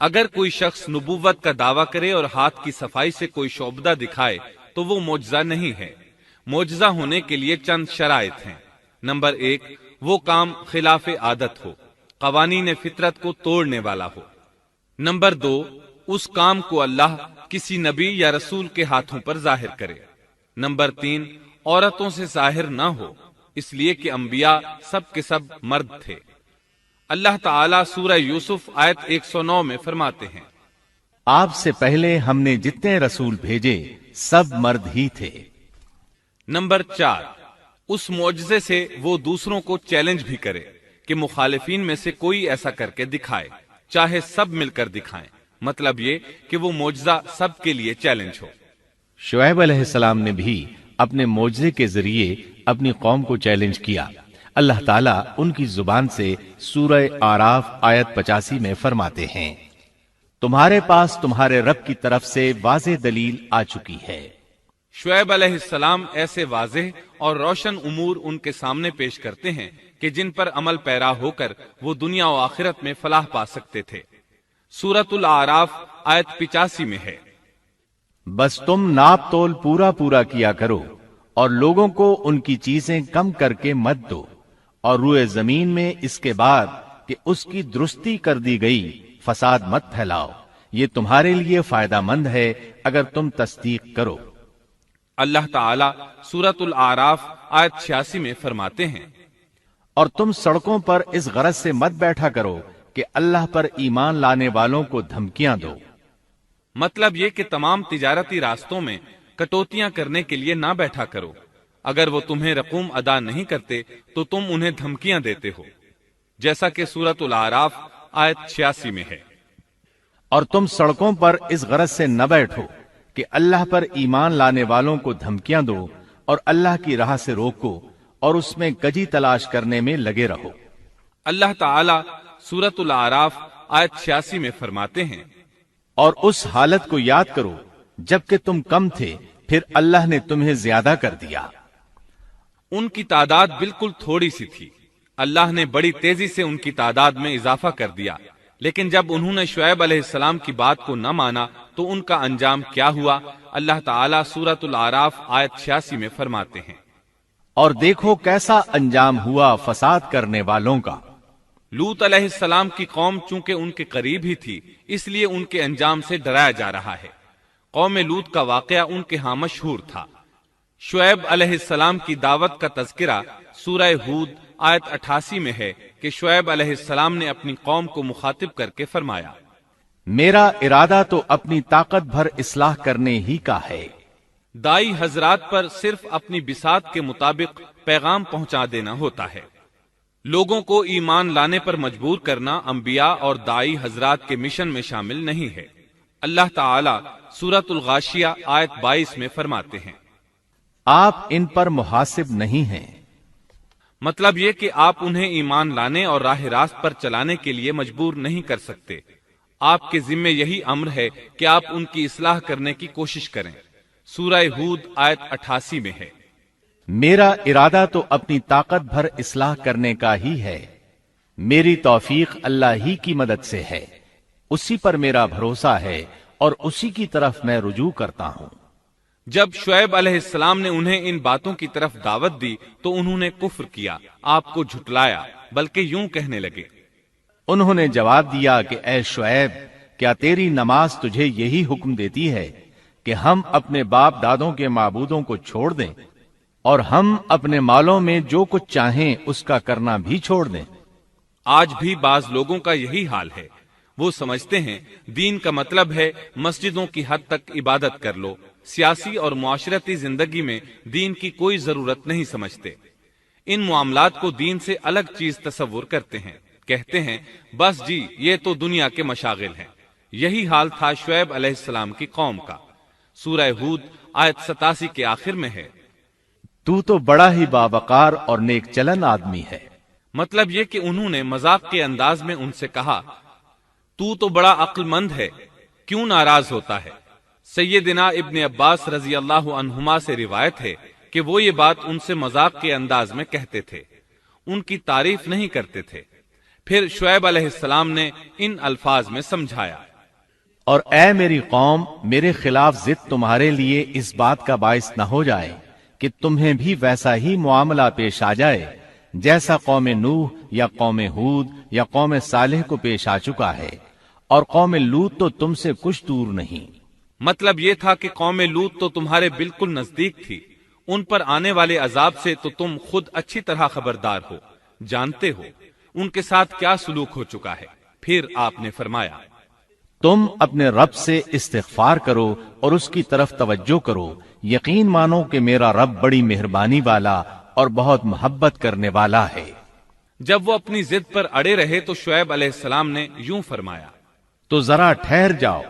اگر کوئی شخص نبوت کا دعویٰ کرے اور ہاتھ کی صفائی سے کوئی شعبدہ دکھائے تو وہ معجزہ نہیں ہے۔ معجزہ ہونے کے لیے چند شرائط ہیں۔ نمبر 1، وہ کام خلاف عادت ہو، قوانین فطرت کو توڑنے والا ہو۔ نمبر 2، اس کام کو اللہ کسی نبی یا رسول کے ہاتھوں پر ظاہر کرے۔ نمبر 3، عورتوں سے ظاہر نہ ہو، اس لیے کہ انبیاء سب کے سب مرد تھے۔ اللہ تعالیٰ سورہ یوسف آیت 109 میں فرماتے ہیں، آپ سے پہلے ہم نے جتنے رسول بھیجے سب مرد ہی تھے۔ نمبر 4، اس معجزے سے وہ دوسروں کو چیلنج بھی کرے کہ مخالفین میں سے کوئی ایسا کر کے دکھائے، چاہے سب مل کر دکھائیں، مطلب یہ کہ وہ معجزہ سب کے لیے چیلنج ہو۔ شعیب علیہ السلام نے بھی اپنے معجزے کے ذریعے اپنی قوم کو چیلنج کیا۔ اللہ تعالیٰ ان کی زبان سے سورہ آراف آیت 85 میں فرماتے ہیں، تمہارے پاس تمہارے رب کی طرف سے واضح دلیل آ چکی ہے۔ شعیب علیہ السلام ایسے واضح اور روشن امور ان کے سامنے پیش کرتے ہیں کہ جن پر عمل پیرا ہو کر وہ دنیا و آخرت میں فلاح پا سکتے تھے۔ سورۃ الاعراف آیت 85 میں ہے، بس تم ناپ تول پورا پورا کیا کرو اور لوگوں کو ان کی چیزیں کم کر کے مت دو، اور روئے زمین میں اس کے بعد کہ اس کی درستی کر دی گئی فساد مت پھیلاؤ، یہ تمہارے لیے فائدہ مند ہے اگر تم تصدیق کرو۔ اللہ تعالیٰ سورۃ الاعراف آیت 86 میں فرماتے ہیں، اور تم سڑکوں پر اس غرض سے مت بیٹھا کرو کہ اللہ پر ایمان لانے والوں کو دھمکیاں دو۔ مطلب یہ کہ تمام تجارتی راستوں میں کٹوتیاں کرنے کے لیے نہ بیٹھا کرو، اگر وہ تمہیں رقوم ادا نہیں کرتے تو تم انہیں دھمکیاں دیتے ہو، جیسا کہ سورۃ الاعراف آیت 86 میں ہے۔ اور تم سڑکوں پر اس غرض سے نہ بیٹھو کہ اللہ پر ایمان لانے والوں کو دھمکیاں دو اور اللہ کی راہ سے روکو اور اس میں کجی تلاش کرنے میں لگے رہو۔ اللہ تعالیٰ سورۃ الاعراف آیت 86 میں فرماتے ہیں، اور اس حالت کو یاد کرو جبکہ تم کم تھے، پھر اللہ نے تمہیں زیادہ کر دیا۔ ان کی تعداد بالکل تھوڑی سی تھی، اللہ نے بڑی تیزی سے ان کی تعداد میں اضافہ کر دیا، لیکن جب انہوں نے شعیب علیہ السلام کی بات کو نہ مانا تو ان کا انجام کیا ہوا؟ اللہ تعالیٰ سورۃ الاعراف آیت 86 میں فرماتے ہیں، اور دیکھو کیسا انجام ہوا فساد کرنے والوں کا۔ لوط علیہ السلام کی قوم چونکہ ان کے قریب ہی تھی، اس لیے ان کے انجام سے ڈرایا جا رہا ہے۔ قوم لوط کا واقعہ ان کے ہاں مشہور تھا۔ شعیب علیہ السلام کی دعوت کا تذکرہ سورہ ہود آیت 88 میں ہے کہ شعیب علیہ السلام نے اپنی قوم کو مخاطب کر کے فرمایا، میرا ارادہ تو اپنی طاقت بھر اصلاح کرنے ہی کا ہے۔ دائی حضرات پر صرف اپنی بساط کے مطابق پیغام پہنچا دینا ہوتا ہے۔ لوگوں کو ایمان لانے پر مجبور کرنا انبیاء اور دائی حضرات کے مشن میں شامل نہیں ہے۔ اللہ تعالیٰ سورۃ الغاشیہ آیت 22 میں فرماتے ہیں، آپ ان پر محاسب نہیں ہیں۔ مطلب یہ کہ آپ انہیں ایمان لانے اور راہ راست پر چلانے کے لیے مجبور نہیں کر سکتے، آپ کے ذمے یہی امر ہے کہ آپ ان کی اصلاح کرنے کی کوشش کریں۔ سورہ ہود آیت 88 میں ہے، میرا ارادہ تو اپنی طاقت بھر اصلاح کرنے کا ہی ہے، میری توفیق اللہ ہی کی مدد سے ہے، اسی پر میرا بھروسہ ہے اور اسی کی طرف میں رجوع کرتا ہوں۔ جب شعیب علیہ السلام نے انہیں ان باتوں کی طرف دعوت دی تو انہوں نے کفر کیا، آپ کو جھٹلایا، بلکہ یوں کہنے لگے، انہوں نے جواب دیا کہ اے شعیب، کیا تیری نماز تجھے یہی حکم دیتی ہے کہ ہم اپنے باپ دادوں کے معبودوں کو چھوڑ دیں اور ہم اپنے مالوں میں جو کچھ چاہیں اس کا کرنا بھی چھوڑ دیں؟ آج بھی بعض لوگوں کا یہی حال ہے، وہ سمجھتے ہیں دین کا مطلب ہے مسجدوں کی حد تک عبادت کر لو، سیاسی اور معاشرتی زندگی میں دین کی کوئی ضرورت نہیں سمجھتے، ان معاملات کو دین سے الگ چیز تصور کرتے ہیں، کہتے ہیں بس جی یہ تو دنیا کے مشاغل ہیں۔ یہی حال تھا شعیب علیہ السلام کی قوم کا۔ سورہ ہود آیت 87 کے آخر میں ہے، تو بڑا ہی باوقار اور نیک چلن آدمی ہے۔ مطلب یہ کہ انہوں نے مذاق کے انداز میں ان سے کہا، تو بڑا عقل مند ہے، کیوں ناراض ہوتا ہے؟ سیدنا ابن عباس رضی اللہ عنہما سے روایت ہے کہ وہ یہ بات ان سے مذاق کے انداز میں کہتے تھے، ان کی تعریف نہیں کرتے تھے۔ پھر شعیب علیہ السلام نے ان الفاظ میں سمجھایا، اور اے میری قوم، میرے خلاف ضد تمہارے لیے اس بات کا باعث نہ ہو جائے کہ تمہیں بھی ویسا ہی معاملہ پیش آ جائے جیسا قوم نوح یا قوم ہود یا قوم صالح کو پیش آ چکا ہے، اور قوم لوط تو تم سے کچھ دور نہیں۔ مطلب یہ تھا کہ قوم لوط تو تمہارے بالکل نزدیک تھی، ان پر آنے والے عذاب سے تو تم خود اچھی طرح خبردار ہو، جانتے ہو ان کے ساتھ کیا سلوک ہو چکا ہے۔ پھر آپ نے فرمایا، تم اپنے رب سے استغفار کرو اور اس کی طرف توجہ کرو، یقین مانو کہ میرا رب بڑی مہربانی والا اور بہت محبت کرنے والا ہے۔ جب وہ اپنی ضد پر اڑے رہے تو شعیب علیہ السلام نے یوں فرمایا، تو ذرا ٹھہر جاؤ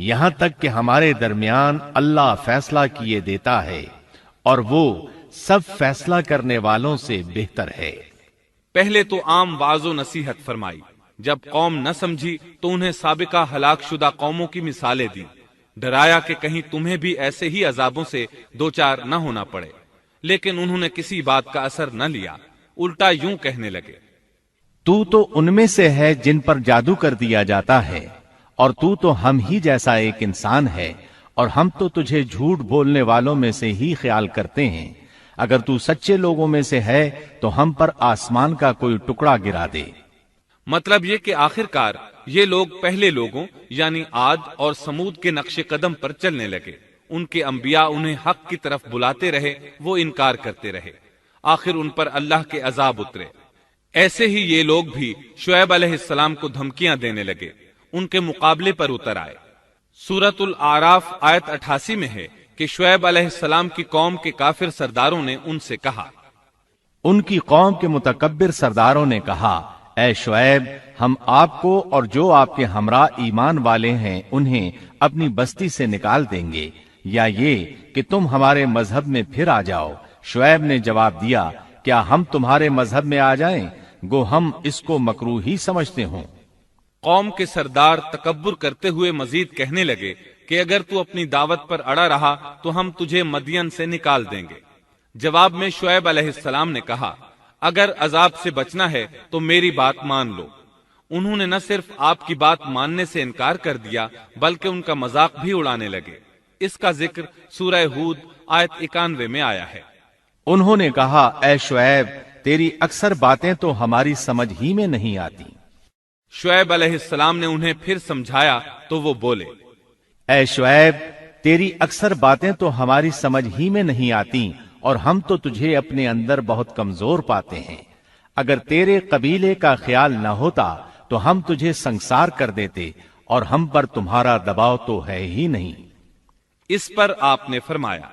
یہاں تک کہ ہمارے درمیان اللہ فیصلہ کیے دیتا ہے، اور وہ سب فیصلہ کرنے والوں سے بہتر ہے۔ پہلے تو عام وعظ و نصیحت فرمائی، جب قوم نہ سمجھی تو انہیں سابقہ ہلاک شدہ قوموں کی مثالیں دی، ڈرایا کہ کہیں تمہیں بھی ایسے ہی عذابوں سے دوچار نہ ہونا پڑے، لیکن انہوں نے کسی بات کا اثر نہ لیا، الٹا یوں کہنے لگے، تو ان میں سے ہے جن پر جادو کر دیا جاتا ہے، اور تو ہم ہی جیسا ایک انسان ہے، اور ہم تو تجھے جھوٹ بولنے والوں میں سے ہی خیال کرتے ہیں۔ اگر تو سچے لوگوں میں سے ہے تو ہم پر آسمان کا کوئی ٹکڑا گرا دے۔ مطلب یہ کہ آخرکار یہ لوگ پہلے لوگوں یعنی عاد اور سمود کے نقش قدم پر چلنے لگے، ان کے انبیاء انہیں حق کی طرف بلاتے رہے، وہ انکار کرتے رہے، آخر ان پر اللہ کے عذاب اترے۔ ایسے ہی یہ لوگ بھی شعیب علیہ السلام کو دھمکیاں دینے لگے، ان کے مقابلے پر اتر آئے۔ سورۃ الاعراف آیت 88 میں ہے کہ شعیب علیہ السلام کی قوم کے کافر سرداروں نے ان سے کہا، ان کی قوم کے متکبر سرداروں نے کہا، اے شعیب، ہم آپ کو اور جو آپ کے ہمراہ ایمان والے ہیں انہیں اپنی بستی سے نکال دیں گے، یا یہ کہ تم ہمارے مذہب میں پھر آ جاؤ۔ شعیب نے جواب دیا، کیا ہم تمہارے مذہب میں آ جائیں؟ گو ہم اس کو مکروہ ہی سمجھتے ہوں۔ قوم کے سردار تکبر کرتے ہوئے مزید کہنے لگے کہ اگر تو اپنی دعوت پر اڑا رہا تو ہم تجھے مدین سے نکال دیں گے۔ جواب میں شعیب علیہ السلام نے کہا، اگر عذاب سے بچنا ہے تو میری بات مان لو۔ انہوں نے نہ صرف آپ کی بات ماننے سے انکار کر دیا بلکہ ان کا مذاق بھی اڑانے لگے۔ اس کا ذکر سورہ ہود آیت 91 میں آیا ہے۔ انہوں نے کہا، اے شعیب، تیری اکثر باتیں تو ہماری سمجھ ہی میں نہیں آتی۔ شعیب علیہ السلام نے انہیں پھر سمجھایا تو وہ بولے، اے شعیب، تیری اکثر باتیں تو ہماری سمجھ ہی میں نہیں آتی، اور ہم تو تجھے اپنے اندر بہت کمزور پاتے ہیں۔ اگر تیرے قبیلے کا خیال نہ ہوتا تو ہم تجھے سنسار کر دیتے، اور ہم پر تمہارا دباؤ تو ہے ہی نہیں۔ اس پر آپ نے فرمایا،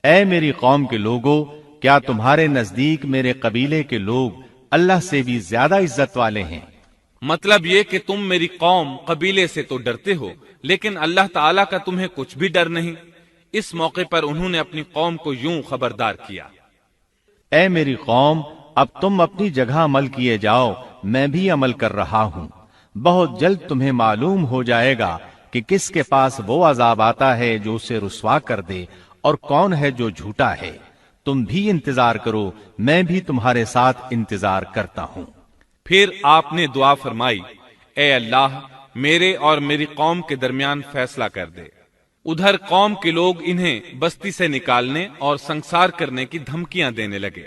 اے میری قوم کے لوگوں، کیا تمہارے نزدیک میرے قبیلے کے لوگ اللہ سے بھی زیادہ عزت والے ہیں؟ مطلب یہ کہ تم میری قوم قبیلے سے تو ڈرتے ہو لیکن اللہ تعالیٰ کا تمہیں کچھ بھی ڈر نہیں۔ اس موقع پر انہوں نے اپنی قوم کو یوں خبردار کیا، اے میری قوم، اب تم اپنی جگہ عمل کیے جاؤ، میں بھی عمل کر رہا ہوں۔ بہت جلد تمہیں معلوم ہو جائے گا کہ کس کے پاس وہ عذاب آتا ہے جو اسے رسوا کر دے، اور کون ہے جو جھوٹا ہے۔ تم بھی انتظار کرو، میں بھی تمہارے ساتھ انتظار کرتا ہوں۔ پھر آپ نے دعا فرمائی، اے اللہ، میرے اور میری قوم کے درمیان فیصلہ کر دے۔ ادھر قوم کے لوگ انہیں بستی سے نکالنے اور سنسار کرنے کی دھمکیاں دینے لگے۔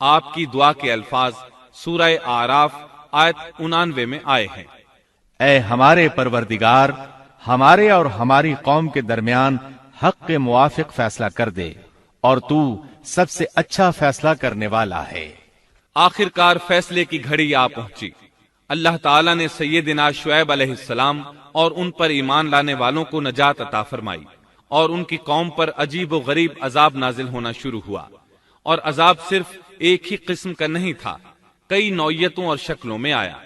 آپ کی دعا کے الفاظ سورہ اعراف آیت 89 میں آئے ہیں، اے ہمارے پروردگار، ہمارے اور ہماری قوم کے درمیان حق کے موافق فیصلہ کر دے، اور تو سب سے اچھا فیصلہ کرنے والا ہے۔ آخرکار فیصلے کی گھڑی آ پہنچی۔ اللہ تعالیٰ نے سیدنا شعیب علیہ السلام اور ان پر ایمان لانے والوں کو نجات عطا فرمائی، اور ان کی قوم پر عجیب و غریب عذاب نازل ہونا شروع ہوا، اور عذاب صرف ایک ہی قسم کا نہیں تھا، کئی نوعیتوں اور شکلوں میں آیا۔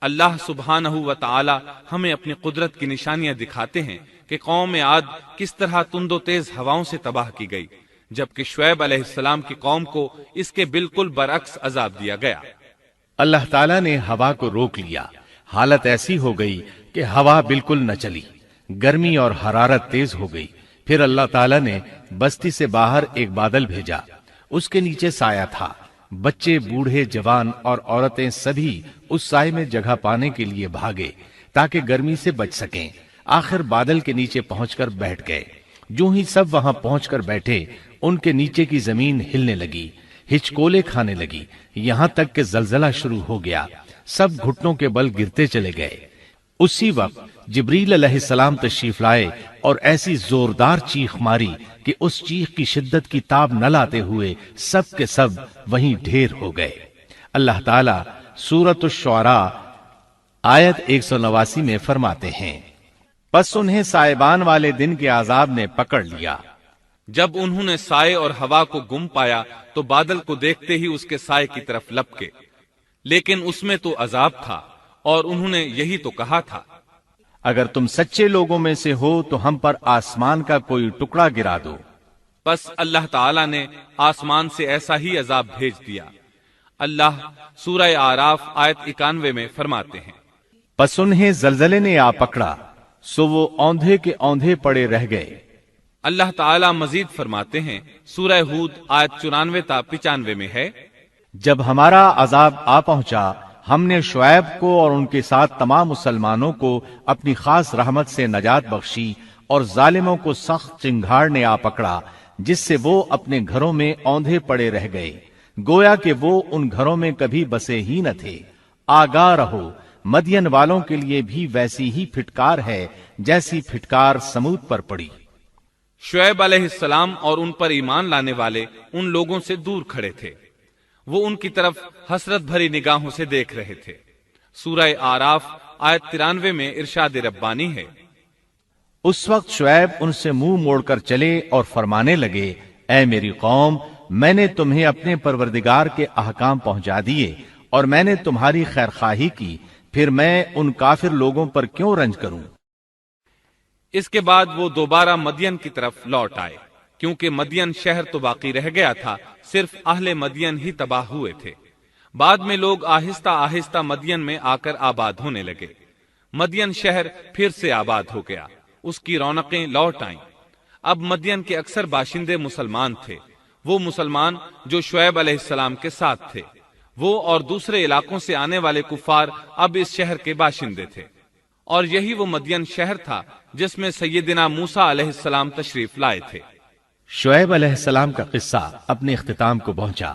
اللہ سبحانہ و تعالی ہمیں اپنی قدرت کی نشانیاں دکھاتے ہیں کہ قوم عاد کس طرح تند و تیز ہواؤں سے تباہ کی گئی، جبکہ شعیب علیہ السلام کی قوم کو اس کے بالکل برعکس عذاب دیا گیا۔ اللہ تعالیٰ نے ہوا کو روک لیا، حالت ایسی ہو گئی کہ ہوا بالکل نہ چلی، گرمی اور حرارت تیز ہو گئی۔ پھر اللہ تعالیٰ نے بستی سے باہر ایک بادل بھیجا، اس کے نیچے سایہ تھا، بچے، بوڑھے، جوان اور عورتیں سبھی اس سائے میں جگہ پانے کے لیے بھاگے تاکہ گرمی سے بچ سکیں۔ آخر بادل کے نیچے پہنچ کر بیٹھ گئے۔ جو ہی سب وہاں پہنچ کر بیٹھے، ان کے نیچے کی زمین ہلنے لگی، ہچکولے کھانے لگی، یہاں تک کہ زلزلہ شروع ہو گیا، سب گھٹنوں کے بل گرتے چلے گئے۔ اسی وقت جبریل علیہ السلام تشریف لائے اور ایسی زوردار چیخ ماری کہ اس چیخ کی شدت کی تاب نہ لاتے ہوئے سب کے سب وہیں ڈھیر ہو گئے۔ اللہ تعالی سورۃ الشعراء آیت 189 میں فرماتے ہیں، پس انہیں سائبان والے دن کے عذاب نے پکڑ لیا۔ جب انہوں نے سائے اور ہوا کو گم پایا تو بادل کو دیکھتے ہی اس کے سائے کی طرف لپکے، لیکن اس میں تو عذاب تھا اور انہوں نے یہی تو کہا تھا، اگر تم سچے لوگوں میں سے ہو تو ہم پر آسمان کا کوئی ٹکڑا گرا دو۔ پس اللہ تعالی نے آسمان سے ایسا ہی عذاب بھیج دیا۔ اللہ سورہ آراف آیت 91 میں فرماتے ہیں، پس انہیں زلزلے نے آ پکڑا، سو وہ اوندھے کے اوندھے پڑے رہ گئے۔ اللہ تعالی مزید فرماتے ہیں، سورہ ہود آیت 94 تا 95 میں ہے، جب ہمارا عذاب آ پہنچا، ہم نے شعیب کو اور ان کے ساتھ تمام مسلمانوں کو اپنی خاص رحمت سے نجات بخشی، اور ظالموں کو سخت چنگھاڑ نے آ پکڑا، جس سے وہ اپنے گھروں میں اوندھے پڑے رہ گئے، گویا کہ وہ ان گھروں میں کبھی بسے ہی نہ تھے۔ آگاہ رہو، مدین والوں کے لیے بھی ویسی ہی پھٹکار ہے جیسی پھٹکار سمود پر پڑی۔ شعیب علیہ السلام اور ان پر ایمان لانے والے ان لوگوں سے دور کھڑے تھے، وہ ان کی طرف حسرت بھری نگاہوں سے دیکھ رہے تھے۔ سورہ آراف آیت 93 میں ارشاد ربانی ہے، اس وقت شعیب ان سے منہ موڑ کر چلے اور فرمانے لگے، اے میری قوم، میں نے تمہیں اپنے پروردگار کے احکام پہنچا دیے اور میں نے تمہاری خیرخواہی کی، پھر میں ان کافر لوگوں پر کیوں رنج کروں؟ اس کے بعد وہ دوبارہ مدین کی طرف لوٹ آئے، کیونکہ مدین شہر تو باقی رہ گیا تھا، صرف اہل مدین ہی تباہ ہوئے تھے۔ بعد میں لوگ آہستہ آہستہ مدین میں آ کر آباد ہونے لگے۔ مدین شہر پھر سے آباد ہو گیا، اس کی رونقیں لوٹ آئیں۔ اب مدین کے اکثر باشندے مسلمان تھے، وہ مسلمان جو شعیب علیہ السلام کے ساتھ تھے۔ وہ اور دوسرے علاقوں سے آنے والے کفار اب اس شہر کے باشندے تھے، اور یہی وہ مدین شہر تھا جس میں سیدنا موسیٰ علیہ السلام تشریف لائے تھے۔ شعیب علیہ السلام کا قصہ اپنے اختتام کو پہنچا۔